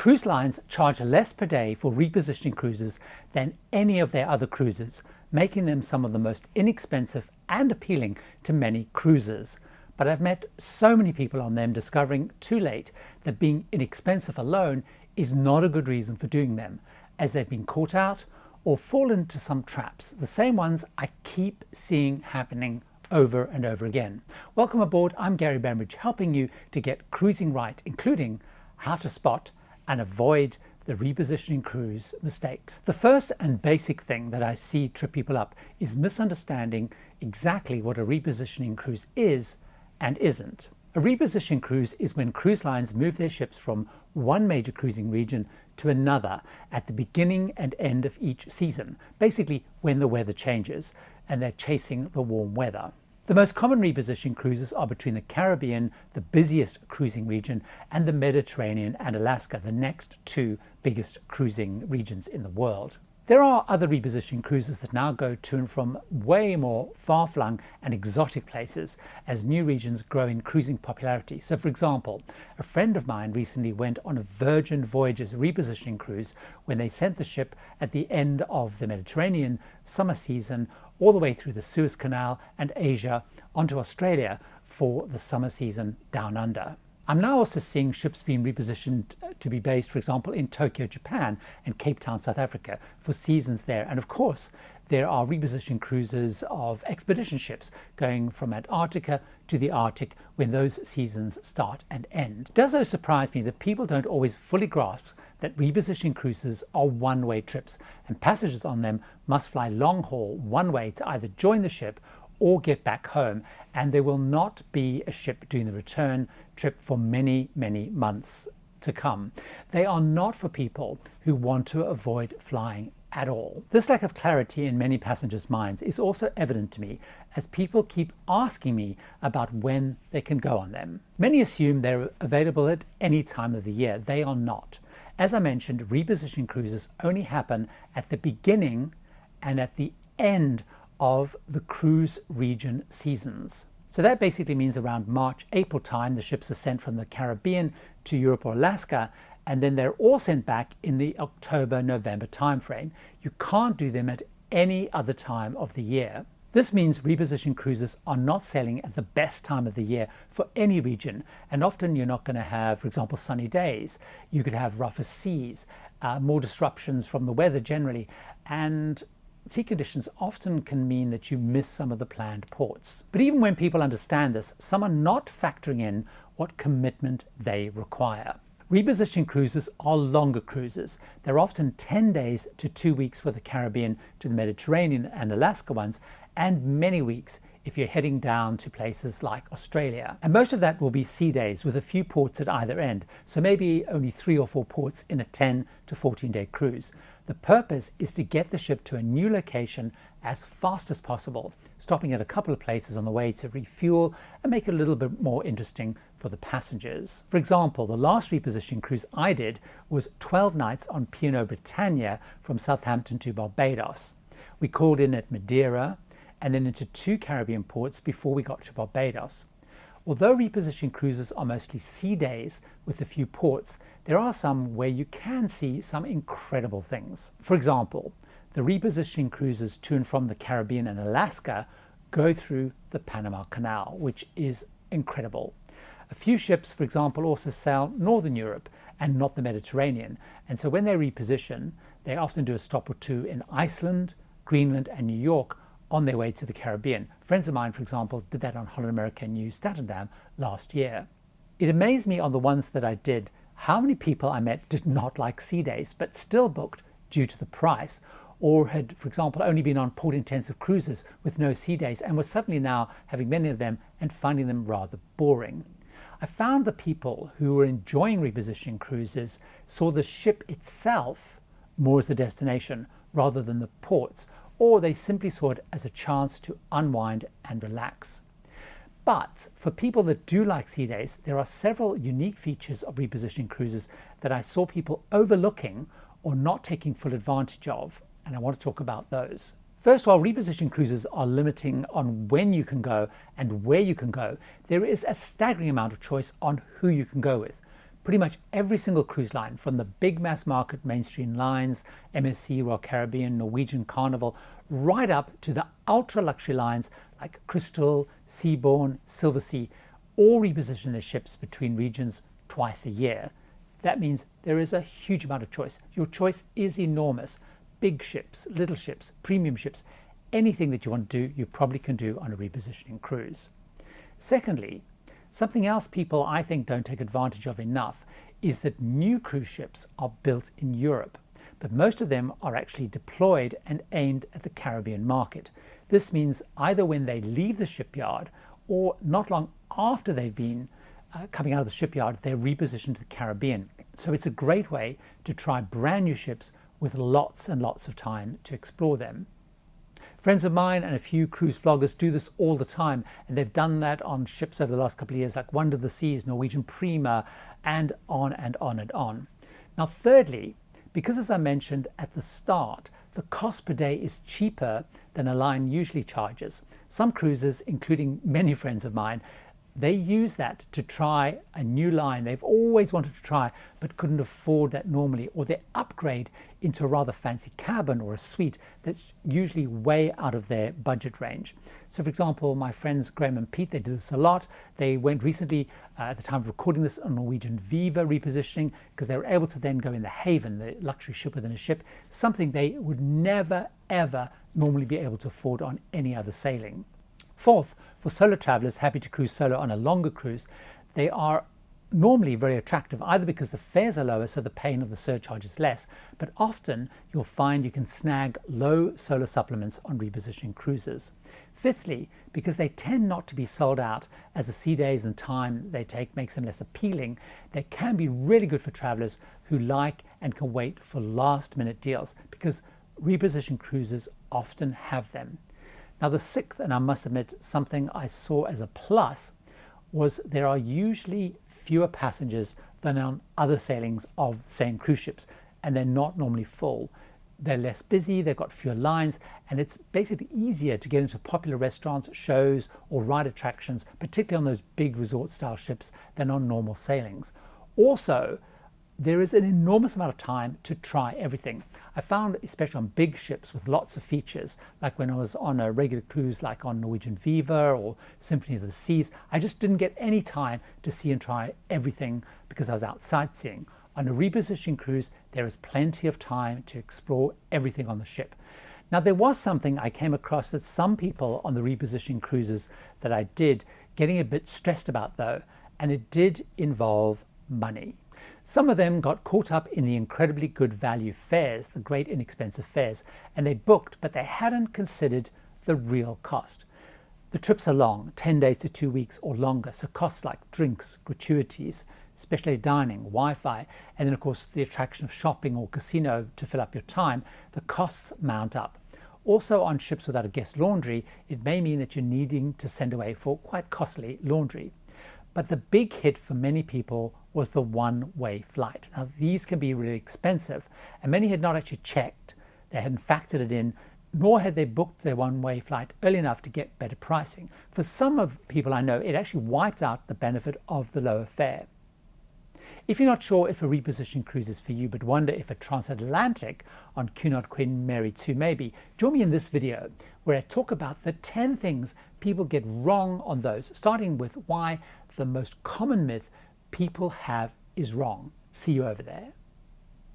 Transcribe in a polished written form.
Cruise lines charge less per day for repositioning cruises than any of their other cruises, making them some of the most inexpensive and appealing to many cruisers. But I've met so many people on them discovering too late that being inexpensive alone is not a good reason for doing them, as they've been caught out or fallen into some traps, the same ones I keep seeing happening over and over again. Welcome aboard, I'm Gary Bambridge, helping you to get cruising right, including how to spot and avoid the repositioning cruise mistakes. The first and basic thing that I see trip people up is misunderstanding exactly what a repositioning cruise is and isn't. A repositioning cruise is when cruise lines move their ships from one major cruising region to another at the beginning and end of each season, basically when the weather changes and they're chasing the warm weather. The most common repositioning cruises are between the Caribbean, the busiest cruising region, and the Mediterranean and Alaska, the next two biggest cruising regions in the world. There are other repositioning cruises that now go to and from way more far-flung and exotic places as new regions grow in cruising popularity. So for example, a friend of mine recently went on a Virgin Voyages repositioning cruise when they sent the ship at the end of the Mediterranean summer season all the way through the Suez Canal and Asia onto Australia for the summer season down under. I'm now also seeing ships being repositioned to be based, for example, in Tokyo, Japan and Cape Town, South Africa for seasons there. And of course, there are repositioning cruises of expedition ships going from Antarctica to the Arctic when those seasons start and end. It does though surprise me that people don't always fully grasp that repositioning cruises are one-way trips and passengers on them must fly long haul one way to either join the ship or get back home, and there will not be a ship doing the return trip for many months to come. They are not for people who want to avoid flying at all. This lack of clarity in many passengers' minds is also evident to me as people keep asking me about when they can go on them. Many assume they're available at any time of the year. They are not. As I mentioned, repositioning cruises only happen at the beginning and at the end of the cruise region seasons. So that basically means around March, April time, the ships are sent from the Caribbean to Europe or Alaska, and then they're all sent back in the October, November timeframe. You can't do them at any other time of the year. This means repositioning cruises are not sailing at the best time of the year for any region, and often you're not going to have, for example, sunny days. You could have rougher seas, more disruptions from the weather generally, and sea conditions often can mean that you miss some of the planned ports. But even when people understand this, some are not factoring in what commitment they require. Repositioning cruises are longer cruises. They're often 10 days to 2 weeks for the Caribbean to the Mediterranean and Alaska ones, and many weeks if you're heading down to places like Australia. And most of that will be sea days with a few ports at either end, so maybe only 3 or 4 ports in a 10 to 14-day cruise. The purpose is to get the ship to a new location as fast as possible, stopping at a couple of places on the way to refuel and make it a little bit more interesting for the passengers. For example, the last repositioning cruise I did was 12 nights on P&O Britannia from Southampton to Barbados. We called in at Madeira and then into 2 Caribbean ports before we got to Barbados. Although repositioning cruises are mostly sea days with a few ports, there are some where you can see some incredible things. For example, the repositioning cruises to and from the Caribbean and Alaska go through the Panama Canal, which is incredible. A few ships, for example, also sail Northern Europe and not the Mediterranean, and so when they reposition, they often do a stop or two in Iceland, Greenland and New York on their way to the Caribbean. Friends of mine, for example, did that on Holland America New Amsterdam last year. It amazed me on the ones that I did how many people I met did not like sea days but still booked due to the price, or had, for example, only been on port-intensive cruises with no sea days and were suddenly now having many of them and finding them rather boring. I found the people who were enjoying repositioning cruises saw the ship itself more as a destination rather than the ports, or they simply saw it as a chance to unwind and relax. But for people that do like sea days, there are several unique features of repositioning cruises that I saw people overlooking or not taking full advantage of, and I want to talk about those. First, while repositioning cruises are limiting on when you can go and where you can go, there is a staggering amount of choice on who you can go with. Pretty much every single cruise line, from the big mass market mainstream lines, MSC, Royal Caribbean, Norwegian, Carnival, right up to the ultra luxury lines like Crystal, Seabourn, Silversea, all reposition their ships between regions twice a year. That means there is a huge amount of choice. Your choice is enormous. Big ships, little ships, premium ships, anything that you want to do, you probably can do on a repositioning cruise. Secondly, something else people I think don't take advantage of enough is that new cruise ships are built in Europe, but most of them are actually deployed and aimed at the Caribbean market. This means either when they leave the shipyard or not long after they've been coming out of the shipyard, they're repositioned to the Caribbean. So it's a great way to try brand new ships with lots and lots of time to explore them. Friends of mine and a few cruise vloggers do this all the time, and they've done that on ships over the last couple of years like Wonder of the Seas, Norwegian Prima, and on and on and on. Now thirdly, because as I mentioned at the start, the cost per day is cheaper than a line usually charges. Some cruisers, including many friends of mine, they use that to try a new line they've always wanted to try but couldn't afford that normally, or they upgrade into a rather fancy cabin or a suite that's usually way out of their budget range. So for example, my friends Graham and Pete, they do this a lot. They went recently, at the time of recording this, on Norwegian Viva repositioning because they were able to then go in the Haven, the luxury ship within a ship, something they would never ever normally be able to afford on any other sailing. Fourth, for solo travelers happy to cruise solo on a longer cruise, they are normally very attractive, either because the fares are lower so the pain of the surcharge is less, but often you'll find you can snag low solo supplements on repositioning cruises. Fifthly, because they tend not to be sold out as the sea days and time they take makes them less appealing, they can be really good for travelers who like and can wait for last minute deals, because repositioning cruises often have them. Now the sixth, and I must admit something I saw as a plus, was there are usually fewer passengers than on other sailings of the same cruise ships, and they're not normally full. They're less busy, they've got fewer lines, and it's basically easier to get into popular restaurants, shows, or ride attractions, particularly on those big resort style ships, than on normal sailings. Also, there is an enormous amount of time to try everything. I found, especially on big ships with lots of features, like when I was on a regular cruise like on Norwegian Viva or Symphony of the Seas, I just didn't get any time to see and try everything because I was out sightseeing. On a repositioning cruise, there is plenty of time to explore everything on the ship. Now there was something I came across that some people on the repositioning cruises that I did getting a bit stressed about though, and it did involve money. Some of them got caught up in the incredibly good value fares, the great inexpensive fares, and they booked, but they hadn't considered the real cost. The trips are long, 10 days to 2 weeks or longer, so costs like drinks, gratuities, especially dining, Wi-Fi, and then of course the attraction of shopping or casino to fill up your time, the costs mount up. Also on ships without a guest laundry, it may mean that you're needing to send away for quite costly laundry. But the big hit for many people was the one-way flight. Now these can be really expensive, and many had not actually checked, they hadn't factored it in, nor had they booked their one-way flight early enough to get better pricing. For some of people I know, it actually wiped out the benefit of the lower fare. If you're not sure if a repositioning cruise is for you, but wonder if a transatlantic on Cunard Queen Mary 2 may be, join me in this video where I talk about the 10 things people get wrong on those, starting with why the most common myth people have is wrong. See you over there.